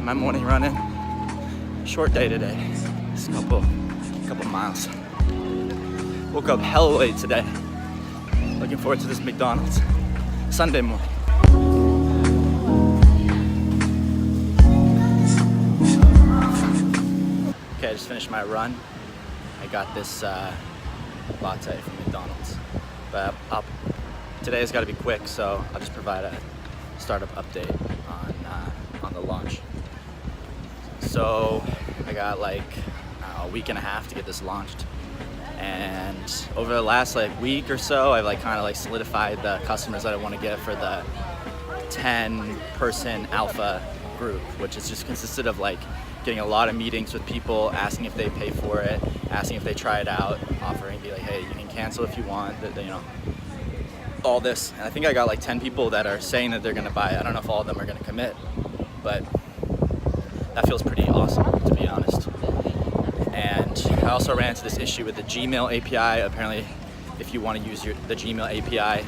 my morning run in. Short day today. Just a couple miles. Woke up hella late today. Looking forward to this McDonald's. Sunday morning. Okay, I just finished my run. I got this latte from McDonald's. But today's got to be quick, so I'll just provide a startup update on the launch. So I got like a week and a half to get this launched, and over the last week or so, I've kind of solidified the customers that I want to get for the 10-person alpha group, which is just consisted of getting a lot of meetings with people, asking if they pay for it, asking if they try it out, offering, be like, hey, you can cancel if you want, all this. And I think I got 10 people that are saying that they're gonna buy it. I don't know if all of them are gonna commit, but that feels pretty awesome, to be honest. And I also ran into this issue with the Gmail API. Apparently, if you want to use the Gmail API,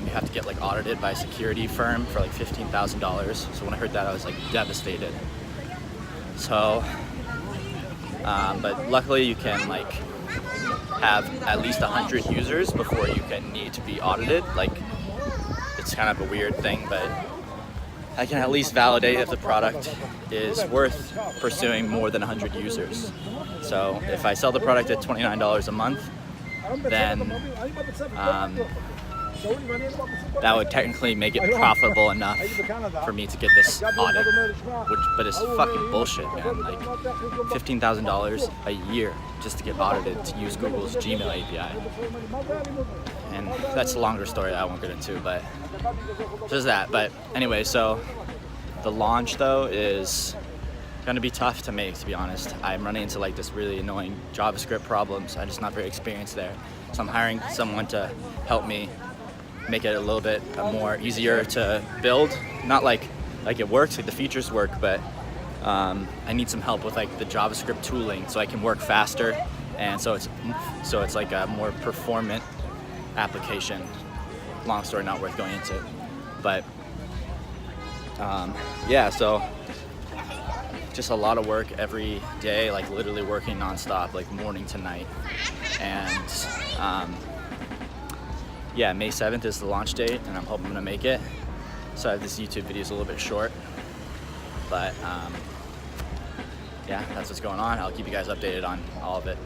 you have to get audited by a security firm for $15,000. So when I heard that, I was devastated. So, but luckily you can have at least 100 users before you can need to be audited. It's kind of a weird thing, but I can at least validate if the product is worth pursuing more than 100 users. So if I sell the product at $29 a month, then that would technically make it profitable enough for me to get this audit, but it's fucking bullshit, man. $15,000 a year just to get audited to use Google's Gmail API. And that's a longer story that I won't get into, but just that. But anyway, so the launch though is gonna be tough to make, to be honest. I'm running into this really annoying JavaScript problems. I'm just not very experienced there. So I'm hiring someone to help me make it a little bit more easier to build. Not like it works, the features work, but I need some help with the JavaScript tooling so I can work faster, and so it's a more performant application. Long story, not worth going into, but yeah, so just a lot of work every day, literally working nonstop, morning to night. And yeah, May 7th is the launch date, and I'm hoping I'm gonna make it. So this YouTube video is a little bit short, but yeah, that's what's going on. I'll keep you guys updated on all of it.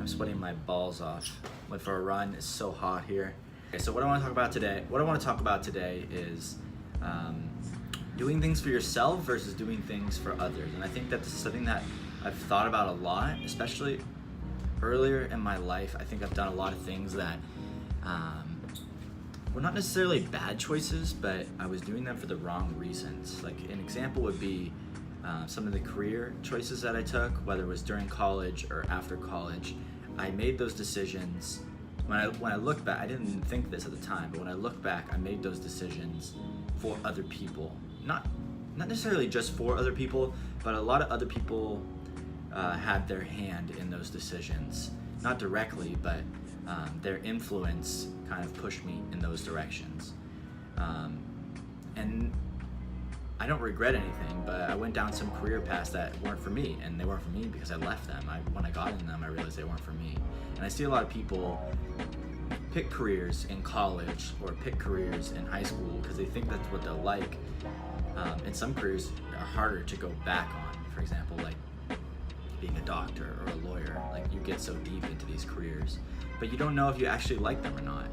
Sweating my balls off. Went for a run. It's so hot here. Okay, so what I want to talk about today is doing things for yourself versus doing things for others. And I think that this is something that I've thought about a lot, especially earlier in my life. I think I've done a lot of things that were not necessarily bad choices, but I was doing them for the wrong reasons. An example would be some of the career choices that I took, whether it was during college or after college. I made those decisions. When I look back, I didn't think this at the time, but when I look back, I made those decisions for other people. Not necessarily just for other people, but a lot of other people had their hand in those decisions. Not directly, but their influence kind of pushed me in those directions. And I don't regret anything, but I went down some career paths that weren't for me, and they weren't for me because I left them. When I got in them, I realized they weren't for me. And I see a lot of people pick careers in college or pick careers in high school because they think that's what they'll like. And some careers are harder to go back on. For example, being a doctor or a lawyer. You get so deep into these careers, but you don't know if you actually like them or not.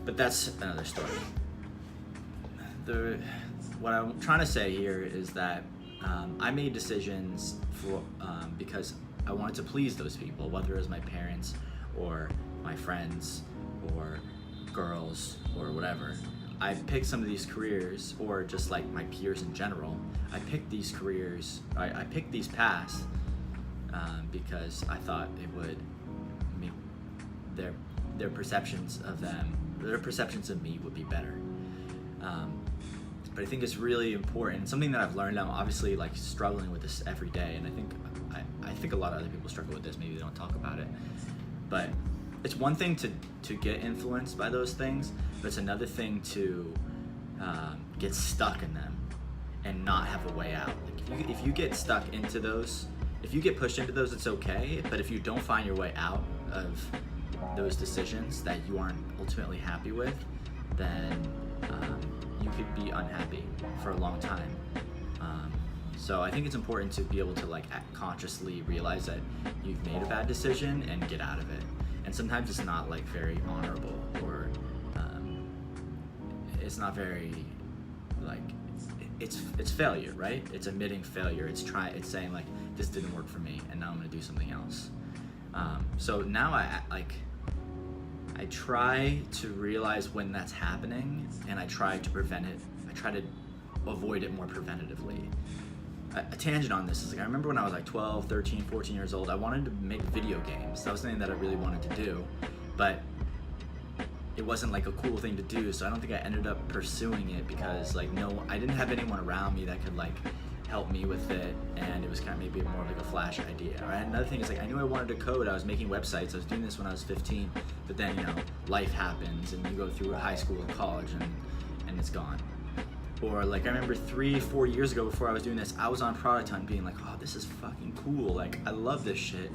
But that's another story. What I'm trying to say here is that I made decisions because I wanted to please those people, whether it was my parents or my friends or girls or whatever. I picked some of these careers, or just my peers in general. I picked these careers, I picked these paths because I thought it would make their perceptions of me would be better. But I think it's really important. Something that I've learned, I'm obviously like struggling with this every day, and I think a lot of other people struggle with this. Maybe they don't talk about it, but it's one thing to get influenced by those things, but it's another thing to get stuck in them and not have a way out. Like if you get stuck into those, if you get pushed into those, it's okay. But if you don't find your way out of those decisions that you aren't ultimately happy with, then you could be unhappy for a long time. So I think it's important to be able to like consciously realize that you've made a bad decision and get out of it. And sometimes it's not like very honorable, or it's not very like it's failure, right? It's admitting failure. It's saying like, this didn't work for me, and now I'm gonna do something else. So now I try to realize when that's happening, and I try to prevent it. I try to avoid it more preventatively. A tangent on this is like, I remember when I was like 12, 13, 14 years old, I wanted to make video games. That was something that I really wanted to do, but it wasn't like a cool thing to do, so I don't think I ended up pursuing it because like I didn't have anyone around me that could like help me with it, and it was kind of maybe more like a flash idea. Right? Another thing is like, I knew I wanted to code. I was making websites. I was doing this when I was 15, but then life happens, and you go through high school and college, and it's gone. Or like I remember 3-4 years ago, before I was doing this, I was on Product Hunt being like, oh, this is fucking cool. Like I love this shit.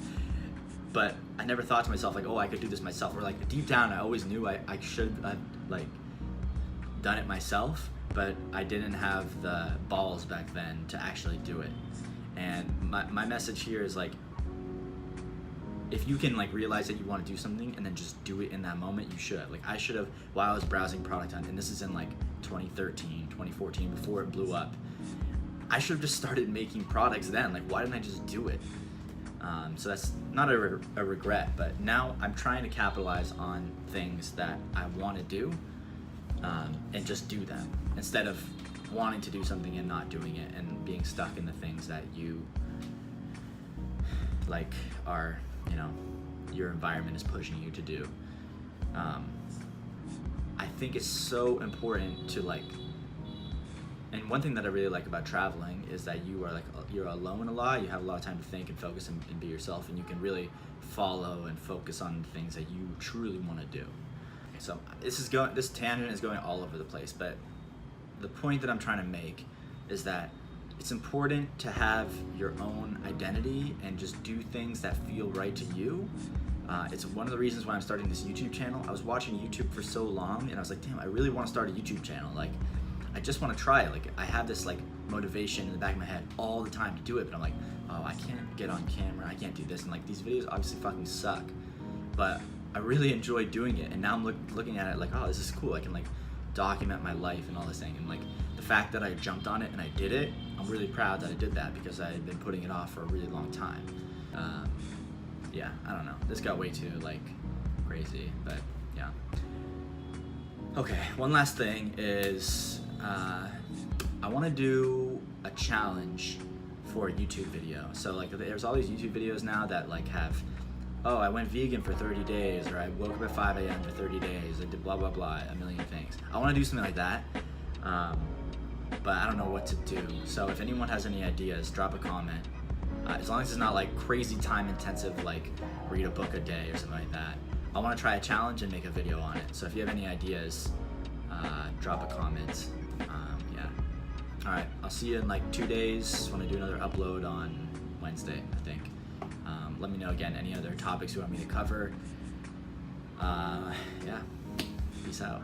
But I never thought to myself like, oh, I could do this myself. Or like deep down, I always knew I should have like done it myself, but I didn't have the balls back then to actually do it. And my message here is like, if you can like realize that you want to do something and then just do it in that moment, you should. Like I should have, while I was browsing Product Hunt, and this is in like 2013, 2014, before it blew up, I should have just started making products then. Like why didn't I just do it? So that's not a regret, but now I'm trying to capitalize on things that I want to do, and just do them instead of wanting to do something and not doing it, and being stuck in the things that you like are, your environment is pushing you to do. I think it's so important to like, and one thing that I really like about traveling is that you're alone a lot. You have a lot of time to think and focus and be yourself, and you can really follow and focus on the things that you truly want to do. Okay, so this tangent is going all over the place, but the point that I'm trying to make is that it's important to have your own identity and just do things that feel right to you. It's one of the reasons why I'm starting this YouTube channel. I was watching YouTube for so long, and I was like, damn, I really want to start a YouTube channel. Like, I just want to try it. Like, I have this like motivation in the back of my head all the time to do it, but I'm like, oh, I can't get on camera, I can't do this, and like these videos obviously fucking suck, but I really enjoy doing it. And now I'm looking at it like, oh, this is cool. I can like document my life and all this thing, and like the fact that I jumped on it and I did it, I'm really proud that I did that, because I had been putting it off for a really long time. Yeah, I don't know. This got way too like crazy, but yeah. Okay, one last thing is I want to do a challenge for a YouTube video. So like there's all these YouTube videos now that like have, oh, I went vegan for 30 days, or I woke up at 5 a.m. for 30 days, I did blah, blah, blah, a million things. I want to do something like that, but I don't know what to do. So if anyone has any ideas, drop a comment. As long as it's not like crazy time intensive, like read a book a day or something like that. I want to try a challenge and make a video on it. So if you have any ideas, drop a comment. Yeah. All right, I'll see you in like 2 days when I do another upload on Wednesday, I think. Let me know again any other topics you want me to cover. Yeah, peace out.